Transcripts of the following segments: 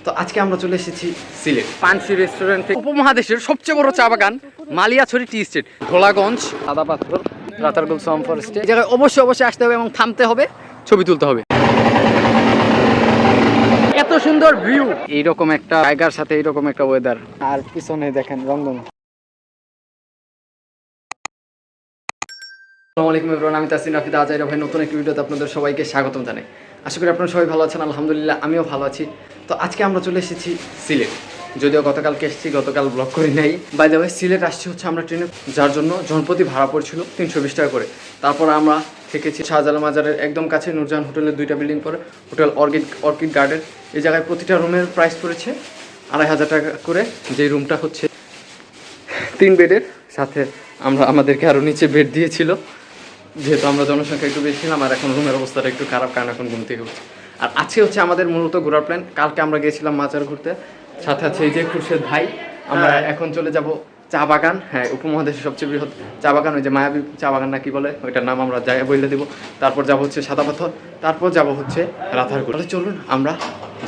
তো আজকে আমরা চলে এসেছি সিলেট পানসি রেস্টুরেন্ট থেকে উপমহাদেশের সবচেয়ে বড় চা বাগান মালিয়াছড়ি টি স্টেট, ধোলাগঞ্জ, সাদা পাথর, রাতারগুল সোয়াম ফরেস্টে। এই জায়গায় অবশ্যই আসতে হবে এবং থামতে হবে, ছবি তুলতে হবে। এত সুন্দর ভিউ, এইরকম একটা জায়গার সাথে এইরকম একটা ওয়েদার, আর পিছনে দেখেন রংধনু। আসসালামু আলাইকুম এভরিওয়ান, আমি তাসিন রাফিদ। আজ ভাই নতুন একটি ভিডিওতে আপনাদের সবাইকে স্বাগতম জানাই। আশা করি আপনারা সবাই ভালো আছেন। আলহামদুলিল্লাহ আমিও ভালো আছি। তো আজকে আমরা চলে এসেছি সিলেট, যদিও গতকালকে এসেছি, গতকাল ব্লগ করি নাই। বাই দ্য ওয়ে সিলেট আসছি হচ্ছে আমরা ট্রেনে, যার জন্য জনপ্রতি ভাড়া পড়ছিল 320 টাকা করে। তারপর আমরা থেকেছি শাহজালাল মাজারের একদম কাছে নুরজাহান হোটেলের 2টা বিল্ডিং পরে হোটেল অর্কিড গার্ডেন। এই জায়গায় প্রতিটা রুমের প্রাইস পড়েছে 2500 টাকা করে। যে রুমটা হচ্ছে 3 বেডের, সাথে আমাদেরকে আরও নিচে বেড দিয়েছিল, যেহেতু আমরা জনসংখ্যা একটু বেশি ছিলাম। আর এখন রুমের অবস্থাটা একটু খারাপ, কারণ এখন ঘুম থেকে উঠছে। আর আজকে হচ্ছে আমাদের মূলত ঘোরার প্ল্যান। কালকে আমরা গিয়েছিলাম মাজার ঘুরতে, সাথে আছে এই যে খুরশেদ ভাই। আমরা এখন চলে যাব চা বাগান। হ্যাঁ, উপমহাদেশের সবচেয়ে বৃহৎ চা বাগান, ওই যে মায়াবী চা বাগান না কি বলে, ওইটার নাম আমরা যাই বলে দেবো। তারপর যাব হচ্ছে সাদা পাথর, তারপর যাব হচ্ছে রাতারগুল। তাহলে চলুন আমরা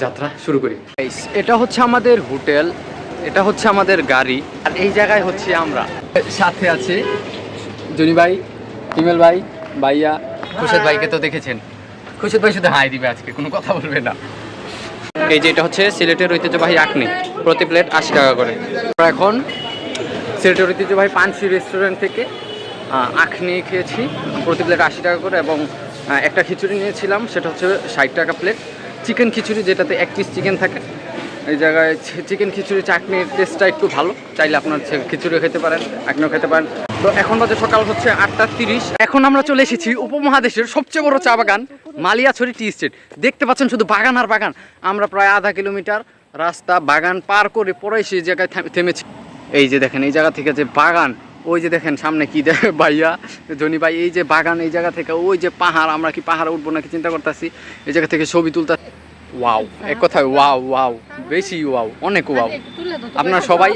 যাত্রা শুরু করি। এটা হচ্ছে আমাদের হোটেল, এটা হচ্ছে আমাদের গাড়ি, আর এই জায়গায় হচ্ছে আমরা। সাথে আছে জনি ভাই, হিমেল ভাই, ভাইয়া, খুরশেদ ভাইকে তো দেখেছেন। খুরশেদ ভাই শুধু হাই দিবে, আজকে কোনো কথা বলবে না। এই যে এটা হচ্ছে সিলেটের ঐতিহ্যবাহী আখনি, প্রতি প্লেট 80 টাকা করে। এখন সিলেটের ঐতিহ্যবাহী পানসি রেস্টুরেন্ট থেকে আখনি খেয়েছি, প্রতি প্লেট 80 টাকা করে, এবং একটা খিচুড়ি নিয়েছিলাম, সেটা হচ্ছে 60 টাকা প্লেট। চিকেন খিচুড়ি, যেটাতে 1 পিস চিকেন থাকে। এই জায়গায় চিকেন খিচুড়ি চাটনির টেস্টটা একটু ভালো, চাইলে আপনার খিচুড়িও খেতে পারেন, আখনিও খেতে পারেন। তো এখন বাজে সকাল হচ্ছে 8:30। এখন আমরা চলে এসেছি উপমহাদেশের সবচেয়ে বড় চা বাগান মালিয়াছড়ি টি স্টেট। দেখতে পাচ্ছেন শুধু বাগান আর বাগান। আমরা প্রায় আধা কিলোমিটার রাস্তা বাগান পার করে পরে সেই জায়গায় থেমেছি। এই যে দেখেন, এই জায়গা থেকে যে বাগান, ওই যে দেখেন সামনে কি দেখে ভাইয়া, জনি ভাই, এই যে বাগান, এই জায়গা থেকে ওই যে পাহাড়। আমরা কি পাহাড়ে উঠবো নাকি চিন্তা করতেছি। এই জায়গা থেকে ছবি তুলতে, ওয়াও, এক কথায় ওয়াও, বেশি ওয়াও, অনেক ওয়াও। আপনারা সবাই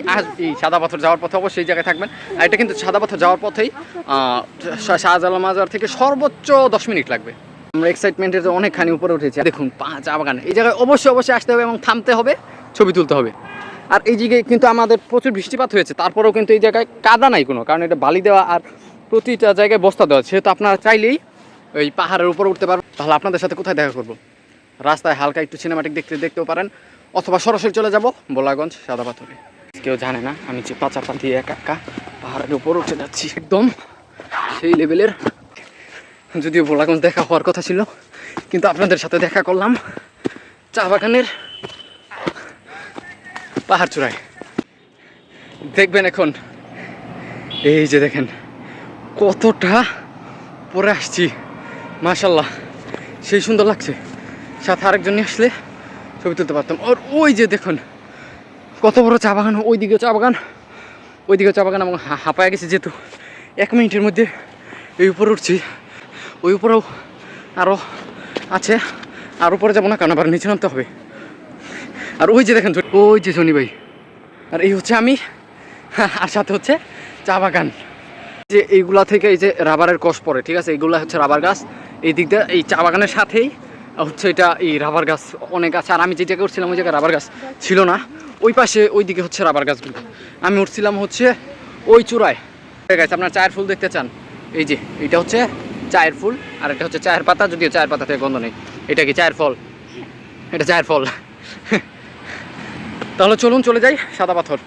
এই সাদা পাথর যাওয়ার পথে অবশ্যই এই জায়গায় থাকবেন। আর এটা কিন্তু সাদা পাথর যাওয়ার পথেই শাহজালাল মাজার থেকে সর্বোচ্চ 10 মিনিট লাগবে। আমরা এক্সাইটমেন্টের অনেকখানি উপরে উঠেছি। দেখুন চা বাগান, এই জায়গায় অবশ্যই আসতে হবে এবং থামতে হবে, ছবি তুলতে হবে। আর এই জায়গায় কিন্তু আমাদের প্রচুর বৃষ্টিপাত হয়েছে, তারপরেও কিন্তু এই জায়গায় কাদা নাই কোনো, কারণ এটা বালি দেওয়া আর প্রতিটা জায়গায় বস্তা দেওয়া। সেহেতু আপনারা চাইলেই ওই পাহাড়ের উপরে উঠতে পারবেন। তাহলে আপনাদের সাথে কোথায় দেখা করবো? রাস্তায় হালকা একটু সিনেমাটিক দেখতেও পারেন, অথবা সরাসরি চলে যাব বোলাগঞ্জ সাদা পাথরে। কেউ জানে না আমি চেপা চাপা দিয়ে একা পাহাড়ের উপর উঠে যাচ্ছি, একদম সেই লেভেলের। যদিও বোলাগঞ্জ দেখা হওয়ার কথা ছিল, কিন্তু আপনাদের সাথে দেখা করলাম চা বাগানের পাহাড় চূড়ায়। দেখবেন এখন, এই যে দেখেন কতটা পরে আসছি, মাশাল্লাহ সেই সুন্দর লাগছে। সাথে আরেকজন নিয়ে আসলে ছবি তুলতে পারতাম। আর ওই যে দেখুন কত বড় চা বাগান, ওইদিকেও চা বাগান, এবং হাঁপায় গেছে, যেহেতু 1 মিনিটের মধ্যে এই উপরে উঠছি। ওই উপরেও আরও আছে, আর উপরে যাবো না, কারণ আবার নিচে নামতে হবে। আর ওই যে দেখেন, ওই যে শনি ভাই, আর এই হচ্ছে আমি, আর সাথে হচ্ছে চা বাগান। যে এইগুলা থেকে এই যে রাবারের কষ পড়ে, ঠিক আছে, এইগুলা হচ্ছে রাবার গাছ। এই দিক দিয়ে এই চা বাগানের সাথেই হচ্ছে এটা এই রাবার গাছ অনেক আছে। আর আমি যে জায়গায় উঠছিলাম ওই জায়গায় রাবার গাছ ছিল না, ওই পাশে ওই দিকে হচ্ছে রাবার গাছগুলো। আমি উঠছিলাম হচ্ছে ওই চূড়ায়। গাছ আপনার চায়ের ফুল দেখতে চান, এই যে এটা হচ্ছে চায়ের ফুল, আর এটা হচ্ছে চায়ের পাতা, যদিও চায়ের পাতা থেকে গন্ধ নেই। এটা কি চায়ের ফল? এটা চায়ের ফল। তাহলে চলুন চলে যাই সাদা পাথর।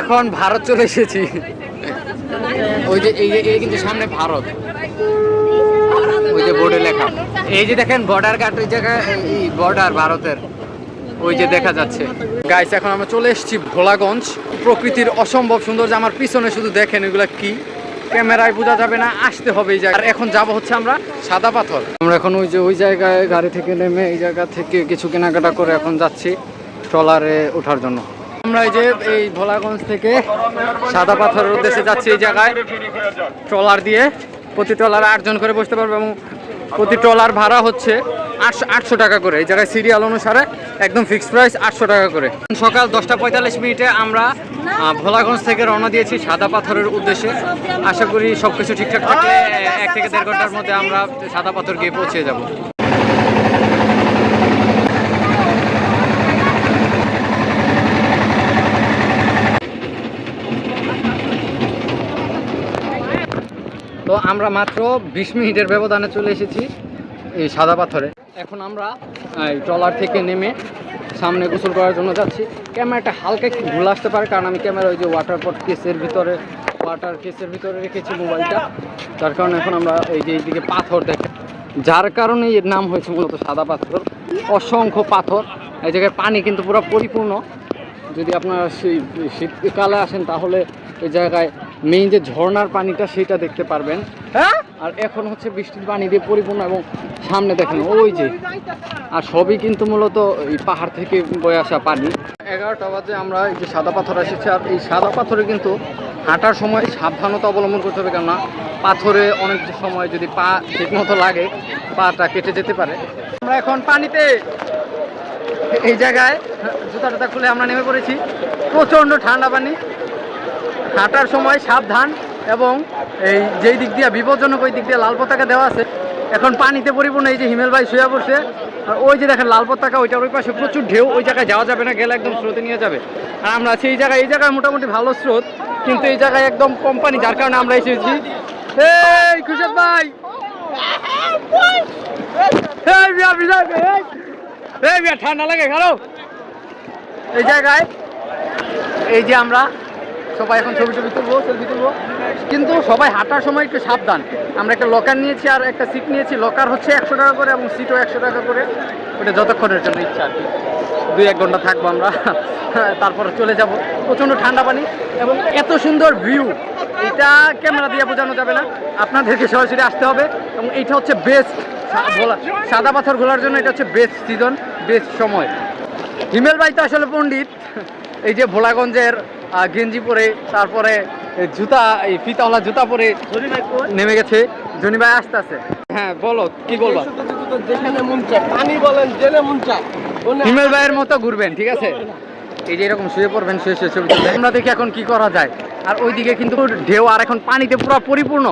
এখন ভারত চলে এসেছি। ওই যে এই কিন্তু সামনে ভারত, ওই যে বোর্ডে লেখা। এই যে দেখেন বর্ডার কাট, ওই জায়গায় এই বর্ডার ভারতের, ওই যে দেখা যাচ্ছে। গাইস এখন আমরা চলে এসেছি ভোলাগঞ্জ। প্রকৃতির অসম্ভব সুন্দর, যে আমার পিছনে শুধু দেখেন, এগুলা কি ক্যামেরায় বোঝা যাবে না, আসতে হবে এই জায়গায়। আর এখন যাব হচ্ছে আমরা সাদা পাথর। আমরা এখন ওই জায়গায় গাড়ি থেকে নেমে এই জায়গা থেকে কিছু কেনাকাটা করে এখন যাচ্ছি ট্রলারে ওঠার জন্য। আমরা এই ভোলাগঞ্জ থেকে সাদা পাথরের উদ্দেশ্যে যাচ্ছি। এই জায়গায় ট্রলার দিয়ে প্রতি ট্রলারে 8 জন করে বসতে পারবে, এবং প্রতি ট্রলার ভাড়া হচ্ছে 800 টাকা করে। এই জায়গায় সিরিয়াল অনুসারে একদম ফিক্সড প্রাইস 800 টাকা করে। সকাল 10:45 আমরা ভোলাগঞ্জ থেকে রওনা দিয়েছি সাদা পাথরের উদ্দেশ্যে। আশা করি সব কিছু ঠিকঠাক থাকলে 1 থেকে 1.5 ঘন্টার মধ্যে আমরা সাদা পাথর গিয়ে পৌঁছে যাব। তো আমরা মাত্র 20 মিনিটের ব্যবধানে চলে এসেছি এই সাদা পাথরে। এখন আমরা এই ট্রলার থেকে নেমে সামনে গোসল করার জন্য যাচ্ছি। ক্যামেরাটা হালকা একটু ভুল আসতে পারে, কারণ আমি ক্যামেরা ওই যে ওয়াটার কেসের ভিতরে রেখেছি মোবাইলটা, যার কারণে এখন আমরা এই যে এইদিকে পাথর দেখি, যার কারণে এর নাম হয়েছে মূলত সাদা পাথর। অসংখ্য পাথর, এই জায়গায় পানি কিন্তু পুরো পরিপূর্ণ। যদি আপনারা সেই শীতকালে আসেন তাহলে এই জায়গায় মেইন যে ঝর্ণার পানিটা সেটা দেখতে পারবেন। হ্যাঁ, আর এখন হচ্ছে বৃষ্টির পানি দিয়ে পরিপূর্ণ, এবং সামনে দেখেন ওই যে, আর সবই কিন্তু মূলত এই পাহাড় থেকে বয়ে আসা পানি। 11টা বাজে আমরা এই যে সাদা পাথর এসেছি। আর এই সাদা পাথরে কিন্তু হাঁটার সময় সাবধানতা অবলম্বন করতে হবে, কেননা পাথরে অনেক সময় যদি পা ঠিক মতো লাগে পাটা কেটে যেতে পারে। আমরা এখন পানিতে এই জায়গায় জুতা খুলে আমরা নেমে পড়েছি। প্রচণ্ড ঠান্ডা পানি, হাঁটার সময় সাবধান, এবং এই যেই দিক দিয়ে বিপজ্জনক ওই দিক দিয়ে লাল পতাকা দেওয়া আছে। এখন পানিতে পরিপূর্ণ। এই যে হিমেল ভাই শুয়ে পড়ছে, আর ওই যে দেখেন লাল পতাকা, ওইটার ওই পাশে প্রচুর ঢেউ, ওই জায়গায় যাওয়া যাবে না, গেলে একদম স্রোতে নিয়ে যাবে। আর আমরা আছি এই জায়গায় মোটামুটি ভালো স্রোত, কিন্তু এই জায়গায় একদম কম পানি, যার কারণে আমরা এসেছি। এই খুশাদ ভাই, ঠান্ডা লাগে খারাপ। এই জায়গায় এই যে আমরা সবাই এখন ছবি তুলবো, সেলফি তুলবো, কিন্তু সবাই হাঁটার সময় একটু সাবধান। আমরা একটা লকার নিয়েছি আর একটা সিট নিয়েছি। লকার হচ্ছে 100 টাকা করে এবং সিটও 100 টাকা করে। ওটা যতক্ষণের জন্য ইচ্ছা আর কি, 2-1 ঘন্টা থাকবো আমরা, তারপরে চলে যাব। প্রচণ্ড ঠান্ডা পানি এবং এত সুন্দর ভিউ, এটা ক্যামেরা দিয়ে বোঝানো যাবে না, আপনাদেরকে সরাসরি আসতে হবে। এবং এইটা হচ্ছে বেস্ট সাদা পাথর ঘোরার জন্য, এটা হচ্ছে বেস্ট সিজন, বেস্ট সময়। হিমেল ভাই তো আসলে পণ্ডিত, এই যে ভোলাগঞ্জের গেঞ্জি পরে, তারপরে জুতা, এই ফিতাওয়ালা জুতা পরে নেমে গেছে। জনি ভাই আসতে আছে। হ্যাঁ বলো, কি বলবো? হিমেল ভাইয়ের মতো ঘুরবেন, ঠিক আছে? এই যে এরকম শুয়ে পড়বেন, শুয়ে ছবি তুলবেন। আমরা দেখি এখন কি করা যায়। আর ওইদিকে কিন্তু ঢেউ, আর এখন পানিতে পুরো পরিপূর্ণ।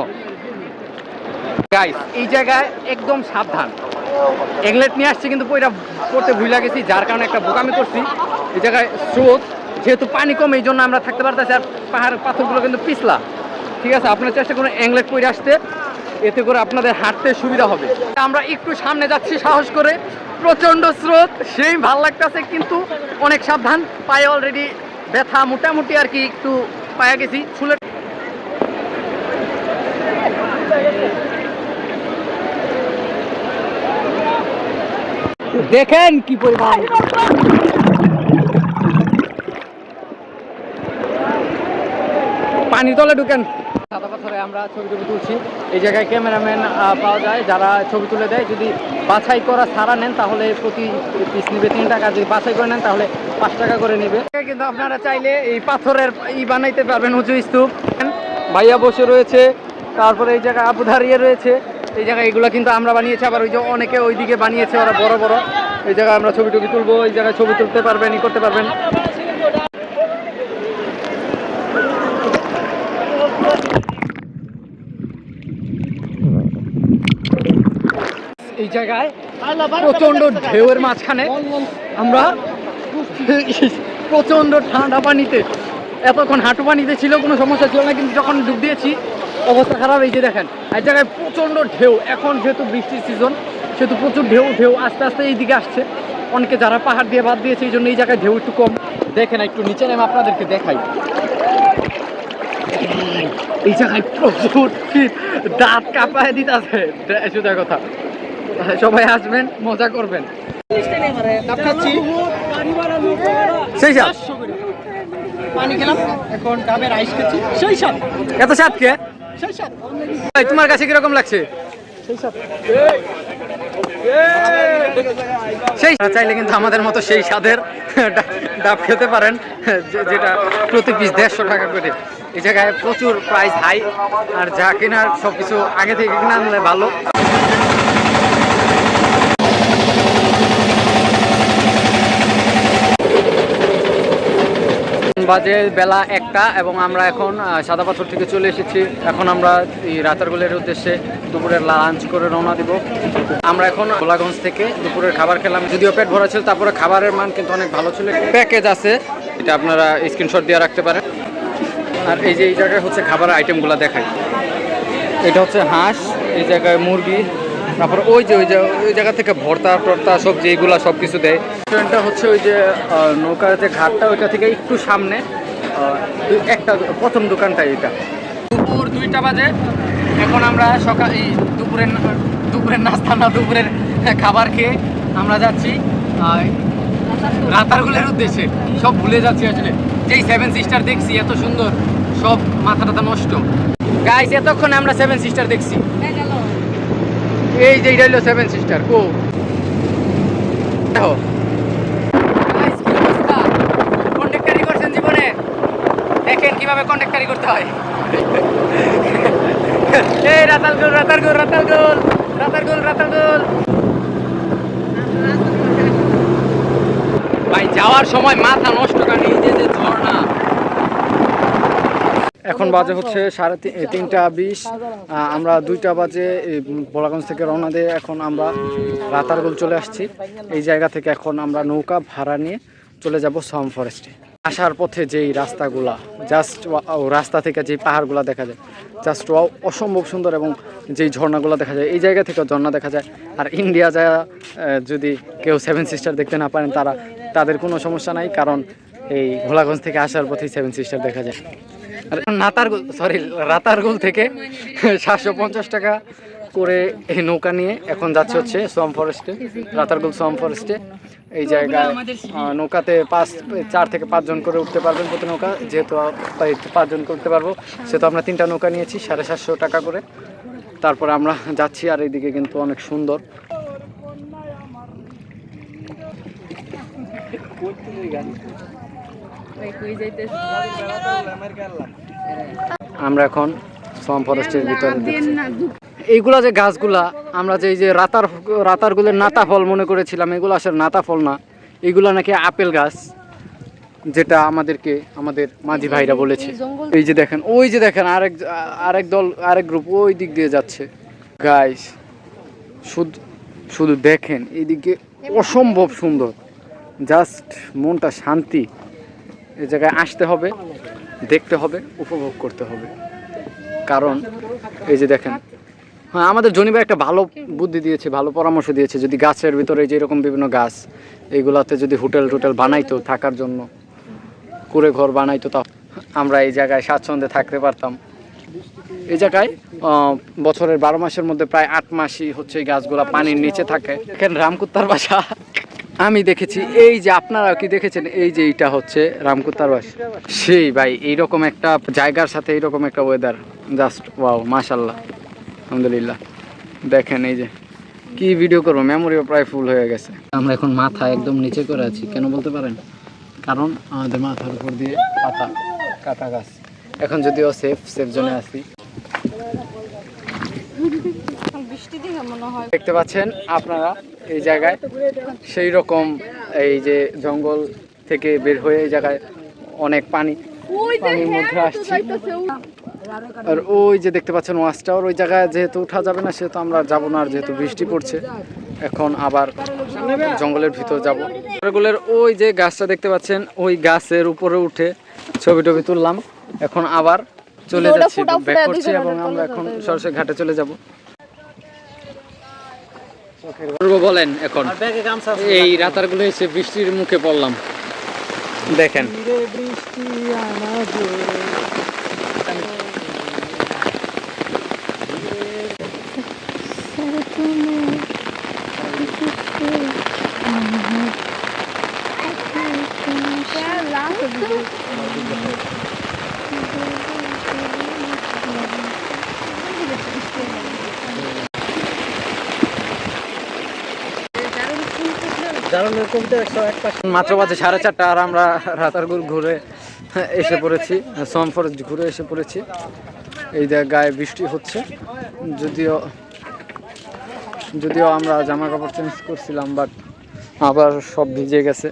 গাইস, এই জায়গায় একদম সাবধান। এগলেট নিয়ে আসছি কিন্তু পড়তে ভুলে গেছি, যার কারণে একটা বোকামি করছি। এই জায়গায় স্রোত, যেহেতু পানি কম, এই জন্য আমরা থাকতে পারতেছি। আর পাহাড়ের পাথরগুলো কিন্তু পিছলা, ঠিক আছে? আপনারা চেষ্টা করুন এংলেট পরে আসতে, এতে করে আপনাদের হাঁটতে সুবিধা হবে। আমরা একটু সামনে যাচ্ছি সাহস করে, প্রচণ্ড স্রোত, সেই ভাল লাগতেছে, কিন্তু অনেক সাবধান। পায়ে অলরেডি ব্যথা মোটামুটি আর কি, একটু পায়ে গেছি ফুলে। দেখেন কি পরিমাণ পানির তলে ঢুকেন। সাদা পাথরে আমরা ছবি তুলছি। এই জায়গায় ক্যামেরাম্যান পাওয়া যায় যারা ছবি তুলে দেয়। যদি বাছাই করা ছাড়া নেন তাহলে প্রতি পিস নেবে 3 টাকা, যদি বাছাই করে নেন তাহলে 5 টাকা করে নেবে। কিন্তু আপনারা চাইলে এই পাথরের বানাইতে পারবেন উঁচু স্তূপ। ভাইয়া বসে রয়েছে, তারপরে এই জায়গায় আবু দাঁড়িয়ে রয়েছে। এই জায়গায় এগুলো কিন্তু আমরা বানিয়েছি, আবার ওই যে অনেকে ওইদিকে বানিয়েছে ওরা বড় বড়। এই জায়গায় আমরা ছবি তুলবো, এই জায়গায় ছবি তুলতে পারবেন, করতে পারবেন। এই জায়গায় প্রচন্ড ঢেউয়ের মাঝখানে আমরা প্রচন্ড ঠান্ডা পানিতে, এতক্ষণ হাঁটু পানিতে ছিল, কোনো সমস্যা ছিল না, কিন্তু যখন ডুব দিয়েছি অবস্থা খারাপ। এই যে দেখেন, এই জায়গায় প্রচন্ড ঢেউ। এখন যেহেতু বৃষ্টির সিজন, সেহেতু প্রচুর ঢেউ আস্তে আস্তে এইদিকে আসছে। অনেকে যারা পাহাড় দিয়ে বাদ দিয়েছে, এই জন্য এই জায়গায় ঢেউ একটু কম। দেখেন একটু নিচে নেমে আপনাদেরকে দেখাই। এই জায়গায় প্রচুর শীত, দাঁত কাঁপায় দিতে আছে। শুধু কথা, সবাই আসবেন, মজা করবেন। সেই সাথ পানি খেলাম, এখন ডাবের আইস খাচ্ছি। সেই সাথ, এত সাথ কে? সেই সাথ। তোমার কাছে কিরকম লাগছে? সেই সাথ। সেই চাইলে কিন্তু আমাদের মতো সেই স্বাদের ডাব খেতে পারেন, যেটা প্রতি পিস 150 টাকা করে। এই জায়গায় প্রচুর প্রাইস হাই, আর যা কেনার সবকিছু আগে থেকে কিনে আনলে ভালো। বাজে বেলা 1টা এবং আমরা এখন সাদা পাথর থেকে চলে এসেছি। এখন আমরা এই রাতারগুলের উদ্দেশ্যে দুপুরের লাঞ্চ করে রওনা দিব। আমরা এখন গোলাগঞ্জ থেকে দুপুরের খাবার খেলাম, যদিও পেট ভরা ছিল, তারপরে খাবারের মান কিন্তু অনেক ভালো ছিল। প্যাকেজ আছে, এটা আপনারা স্ক্রিনশট দিয়ে রাখতে পারেন। আর এই যে এই জায়গায় হচ্ছে খাবারের আইটেমগুলো দেখায়। এটা হচ্ছে হাঁস, এই জায়গায় মুরগি, তারপর ওই জায়গা থেকে ভর্তা টর্তা সবজি এইগুলো সব কিছু দেয়। ট্রেনটা হচ্ছে ওই যে নৌকার যে ঘাটটা ওইটা থেকে একটু সামনে একটা প্রথম দোকানটা এটা। দুপুর 2টা বাজে। এখন আমরা দুপুরের নাস্তা না, দুপুরের খাবার খেয়ে আমরা যাচ্ছি রাতারগুলের উদ্দেশ্যে। সব ভুলে যাচ্ছি আসলে, যেই 7 সিস্টার দেখছি এত সুন্দর, সব মাথা টাথা নষ্ট। গাইস এতক্ষণে আমরা 7 সিস্টার দেখছি। এই যে এটা হলো 7 সিস্টার। কো দেখো গাইস কি অবস্থা, কন্ডাক্টরি করছেন জীবনে, দেখেন কিভাবে কন্ডাক্টরি করতে হয়। এই রাতারগুল রাতারগুল রাতারগুল রাতারগুল রাতারগুল ভাই, যাওয়ার সময় মাথা নষ্ট কারণ এই যে ঝর্ণা। এখন বাজে হচ্ছে 3:20। আমরা 2টা বাজে গোলাগঞ্জ থেকে রওনা দিয়ে এখন আমরা রাতারগুল চলে আসছি। এই জায়গা থেকে এখন আমরা নৌকা ভাড়া নিয়ে চলে যাব সোয়াম ফরেস্টে। আসার পথে যেই রাস্তাগুলা, জাস্ট রাস্তা থেকে যেই পাহাড়গুলো দেখা যায়, জাস্ট অসম্ভব সুন্দর, এবং যেই ঝর্ণাগুলো দেখা যায়, এই জায়গা থেকে ঝর্ণা দেখা যায়। আর ইন্ডিয়া যায় যদি কেউ 7 সিস্টার দেখতে না পারেন তাদের কোনো সমস্যা নাই, কারণ এই গোলাগঞ্জ থেকে আসার পথেই 7 সিস্টার দেখা যায়। আর রাতারগুল থেকে 750 টাকা করে এই নৌকা নিয়ে এখন যাচ্ছে হচ্ছে সোয়াম ফরেস্টে, রাতারগুল সোয়াম ফরেস্টে। এই জায়গায় নৌকাতে 4 থেকে 5 জন করে উঠতে পারবেন প্রতি নৌকা। যেহেতু 5 জন করতে পারবো, সেহেতু আমরা 3টা নৌকা নিয়েছি 750 টাকা করে। তারপরে আমরা যাচ্ছি। আর এইদিকে কিন্তু অনেক সুন্দর। আমরা এখন সোয়াম ফরেস্টের ভিতরে। এইগুলা যে গাছগুলা আমরা যে রাতারগুলের নাতা ফল মনে করেছিলাম, এগুলো আসলে নাতা ফল না, এগুলা নাকি আপেল গাছ, যেটা আমাদের মাঝি ভাইরা বলেছে। এই যে দেখেন, ওই যে দেখেন আরেক গ্রুপ ওই দিক দিয়ে যাচ্ছে। গাইস শুধু দেখেন, এইদিকে অসম্ভব সুন্দর, জাস্ট মনটা শান্তি। এই জায়গায় আসতে হবে, দেখতে হবে, উপভোগ করতে হবে। কারণ এই যে দেখেন, হ্যাঁ আমাদের জনি ভাই একটা ভালো বুদ্ধি দিয়েছে, ভালো পরামর্শ দিয়েছে। যদি গাছের ভিতরে যেরকম বিভিন্ন গাছ, এইগুলাতে যদি হোটেল বানাইতো, থাকার জন্য কুড়ে ঘর বানাইতো, তা আমরা এই জায়গায় স্বাচ্ছন্দ্যে থাকতে পারতাম। এই জায়গায় বছরের 12 মাসের মধ্যে প্রায় 8 মাসই হচ্ছে এই গাছগুলা পানির নিচে থাকে। এখানে রামকুত্তার বাসা আমি দেখেছি। এই যে আপনারা কি দেখেছেন, এই যে এইটা হচ্ছে রামকুত্তার বাসা। সেই ভাই, এইরকম একটা জায়গার সাথে এইরকম একটা ওয়েদার, জাস্ট ওয়াও, মাশাআল্লাহ, আলহামদুলিল্লাহ। দেখেন এই যে কি ভিডিও করবো, মেমোরিও প্রায় ফুল হয়ে গেছে। আমরা এখন মাথা একদম নিচে করে আছি, কেন বলতে পারেন? কারণ আমাদের মাথার উপর দিয়ে কাটা গাছ। এখন যদিও সেফ জোনে আছি। দেখতে পাচ্ছেন আপনারা এই জায়গায় সেই রকম, এই যে জঙ্গল থেকে বের হয়ে এই জায়গায় অনেক পানির মধ্যে আসছি। আর ওই যে দেখতে পাচ্ছেন ওয়াচ টাওয়ার, ওই জায়গায় যেহেতু উঠা যাবে না, সেহেতু আমরা যাবো না। আর যেহেতু বৃষ্টি পড়ছে, এখন আবার জঙ্গলের ভিতর যাবো। ওই যে গাছটা দেখতে পাচ্ছেন, ওই গাছের উপরে উঠে ছবি টবি তুললাম। এখন আবার চলে যাচ্ছি, ব্যাক করছি, এবং আমরা এখন সরাসরি ঘাটে চলে যাব। বলেন এখন এই রাতারগুলো এসে বৃষ্টির মুখে পড়লাম, দেখেন। মাত্র বাজে 4:30 আর আমরা রাতারগুল ঘুরে এসে পড়েছি, সোয়াম ফরেস্ট ঘুরে এসে পড়েছি। এই জায়গায় বৃষ্টি হচ্ছে, যদিও আমরা জামা কাপড় চেঞ্জ করছিলাম, বাট আবার সব ভিজে গেছে।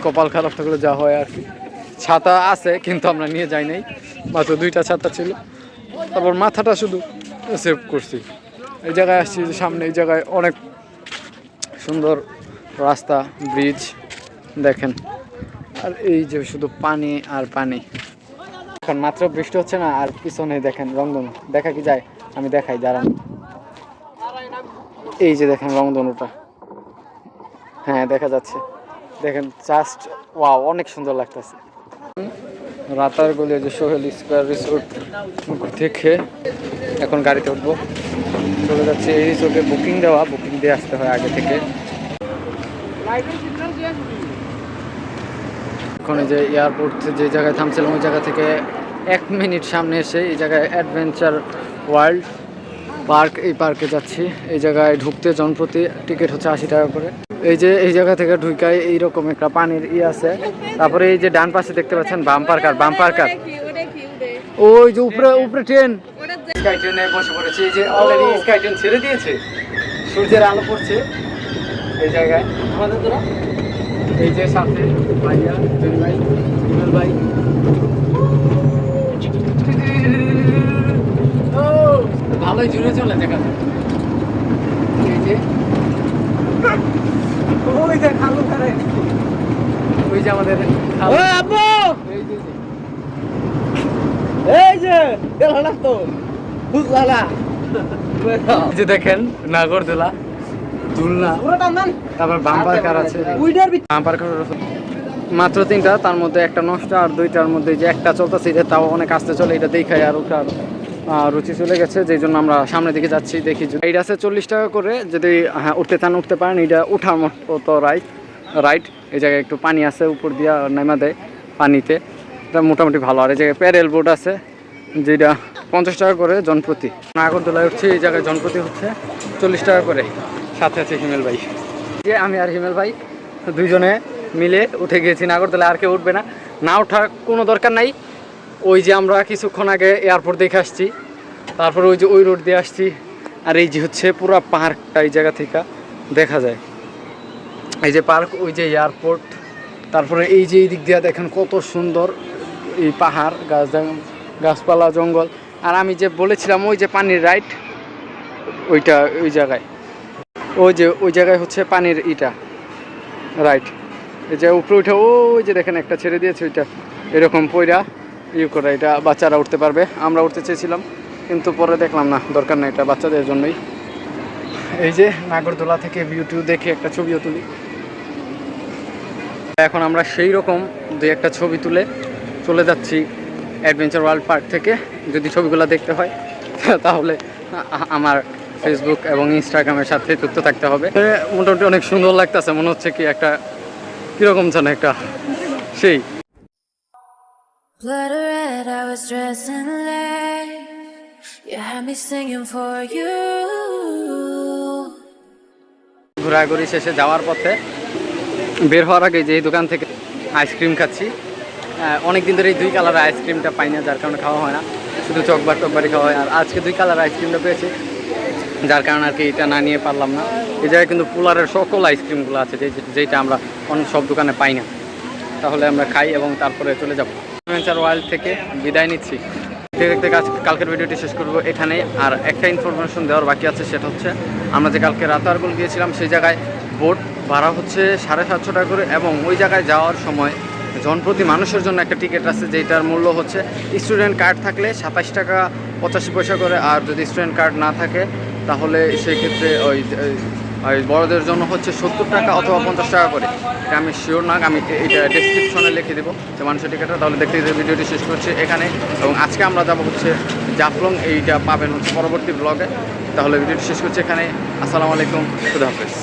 কপাল খারাপ থাকলে যা হয় আর কি। ছাতা আছে কিন্তু আমরা নিয়ে যাই নাই, মাত্র 2টা ছাতা ছিল। তারপর মাথাটা শুধু সেভ করছি। এই জায়গায় আসছি, সামনে এই জায়গায় অনেক সুন্দর রাস্তা, ব্রিজ দেখেন। আর এই যে শুধু পানি আর পানি। এখন মাত্র বৃষ্টি হচ্ছে না, আর পিছনে দেখেন রংধনু দেখা কি যায়, আমি দেখাই দাঁড়ান। এই যে দেখেন রংধনুটা, হ্যাঁ দেখা যাচ্ছে, দেখেন জাস্ট ওয়াও, অনেক সুন্দর লাগতেছে। রাতার গলি যে সোহেল স্কয়ার রিসোর্ট দেখে এখন গাড়িতে উঠবো, চলে যাচ্ছে। এই রিসোর্টে বুকিং দেওয়া, বুকিং দিয়ে আসতে হয় আগে থেকে। এখন যে এয়ারপোর্ট যে জায়গায় থামছিলাম ওই জায়গা থেকে 1 মিনিট সামনে এসে এই জায়গায় অ্যাডভেঞ্চার ওয়ার্ল্ড পার্ক, এই পার্কে যাচ্ছি। এই জায়গায় ঢুকতে জনপ্রতি টিকিট হচ্ছে 80 টাকা করে। এই যে এই জায়গা থেকে ঢুকায় এইরকম একটা পানির আছে। তারপরে এই যে ডান পাশে দেখতে পাচ্ছেন বাম্পার কার, বাম্পার কার, ওই যে উপরে উপরে ট্রেন, স্কাই ট্রেনে বসে পড়েছি। এই যে অলরেডি স্কাই ট্রেন ছেড়ে দিয়েছে, সূর্যের আলো পড়ছে এই জায়গায়। আমাদের তোরা এই যে সাথে ভাইয়া, জুন ভাই, ইমেল ভাই, ও ভালোই জুড়ে চলে দেখা। এই যে ওই যে খালু করে, ওই যে আমাদের খালু, ও আব্বু, এই যে দেখালা তো বুঝলালা। এই যে দেখেন নাগরদোলা, দুলনা, তারপর বাম্পার কার আছে। বাম্পার কার মাত্র 3টা, তার মধ্যে একটা নষ্ট, আর 2টার মধ্যে যে একটা চলতেছে এটা তাও অনেক আস্তে চলে। এটা দেখায় আর ওটার রুচি চলে গেছে, যেই জন্য আমরা সামনের দিকে যাচ্ছি। দেখি এইটা আছে 40 টাকা করে, যদি হ্যাঁ উঠতে চান উঠতে পারেন। এটা উঠার মতো রাইট। এই জায়গায় একটু পানি আছে, উপর দিয়া নামা দেয় পানিতে, এটা মোটামুটি ভালো। আর এই জায়গায় প্যারেল বোট আছে যেটা 50 টাকা করে জনপ্রতি। নাগরদোলায় উঠছে, এই জায়গায় জনপ্রতি হচ্ছে 40 টাকা করে। সাথে আছে হিমেল ভাই, যে আমি আর হিমেল ভাই দুইজনে মিলে উঠে গিয়েছি নাগরদোলায়। আর কেউ উঠবে না, না ওঠার কোনো দরকার নাই। ওই যে আমরা কিছুক্ষণ আগে এয়ারপোর্ট দেখে আসছি, তারপর ওই যে ওই রোড দিয়ে আসছি। আর এই যে হচ্ছে পুরো পার্কটা এই জায়গা থেকে দেখা যায়। এই যে পার্ক, ওই যে এয়ারপোর্ট, তারপরে এই যে এই দিক দিয়ে দেখেন কত সুন্দর এই পাহাড়, গাছপালা, জঙ্গল। আর আমি যে বলেছিলাম ওই যে পানির রাইড, ওইটা ওই জায়গায়, ওই জায়গায় হচ্ছে পানির রাইট। এই যে উপরে উঠে ওই যে দেখেন একটা ছেড়ে দিয়েছে, ওইটা এরকম পয়রা করে, এটা বাচ্চারা উঠতে পারবে। আমরা উঠতে চেয়েছিলাম কিন্তু পরে দেখলাম না, দরকার নেই, এটা বাচ্চাদের জন্যই। এই যে নাগরদোলা থেকে ভিউ দেখে একটা ছবিও তুলি। এখন আমরা সেই রকম 2-1টা ছবি তুলে চলে যাচ্ছি অ্যাডভেঞ্চার ওয়ার্ল্ড পার্ক থেকে। যদি ছবিগুলো দেখতে হয় তাহলে আমার ফেসবুক এবং ইনস্টাগ্রামের সাথে যুক্ত থাকতে হবে। মোটামুটি অনেক সুন্দর লাগতেছে, মনে হচ্ছে কি একটা কিরকম যেন একটা সেই। ঘোরাঘুরি শেষে যাওয়ার পথে বের হওয়ার আগে যে দোকান থেকে আইসক্রিম খাচ্ছি। অনেক দিন ধরে এই 2 কালারের আইসক্রিমটা পাই না, যার কারণে খাওয়া হয় না, শুধু টকবারই খাওয়া হয়। আর আজকে 2 কালারের আইসক্রিমটা পেয়েছি, যার কারণে আর কি এটা না নিয়ে পারলাম না। এই জায়গায় কিন্তু পোলারের সকল আইসক্রিমগুলো আছে, যেটা আমরা অন্য সব দোকানে পাই না। তাহলে আমরা খাই এবং তারপরে চলে যাব। অ্যাডভেঞ্চার ওয়ার্ল্ড থেকে বিদায় নিচ্ছি। দেখতে কালকের ভিডিওটি শেষ করবো এখানে। আর একটা ইনফরমেশন দেওয়ার বাকি আছে, সেটা হচ্ছে আমরা যে কালকে রাতারগুল গিয়েছিলাম সেই জায়গায় বোট ভাড়া হচ্ছে 750 টাকা করে, এবং ওই জায়গায় যাওয়ার সময় জনপ্রতি মানুষের জন্য একটা টিকিট আছে, যেটার মূল্য হচ্ছে স্টুডেন্ট কার্ড থাকলে 27 টাকা 85 পয়সা করে, আর যদি স্টুডেন্ট কার্ড না থাকে তাহলে সেই ক্ষেত্রে ওই বড়দের জন্য হচ্ছে 70 টাকা অথবা 50 টাকা করে। এটা আমি শিওর না, আমি এটা ডেসক্রিপশনে লিখে দেবো যে মানুষের টিকিটটা। তাহলে দেখতে ভিডিওটি শেষ করছি এখানে, এবং আজকে আমরা যাবো হচ্ছে জাফলং, এইটা পাবেন হচ্ছে পরবর্তী ব্লগে। তাহলে ভিডিওটি শেষ করছি এখানে। আসসালামু আলাইকুম, খুদা হাফেজ।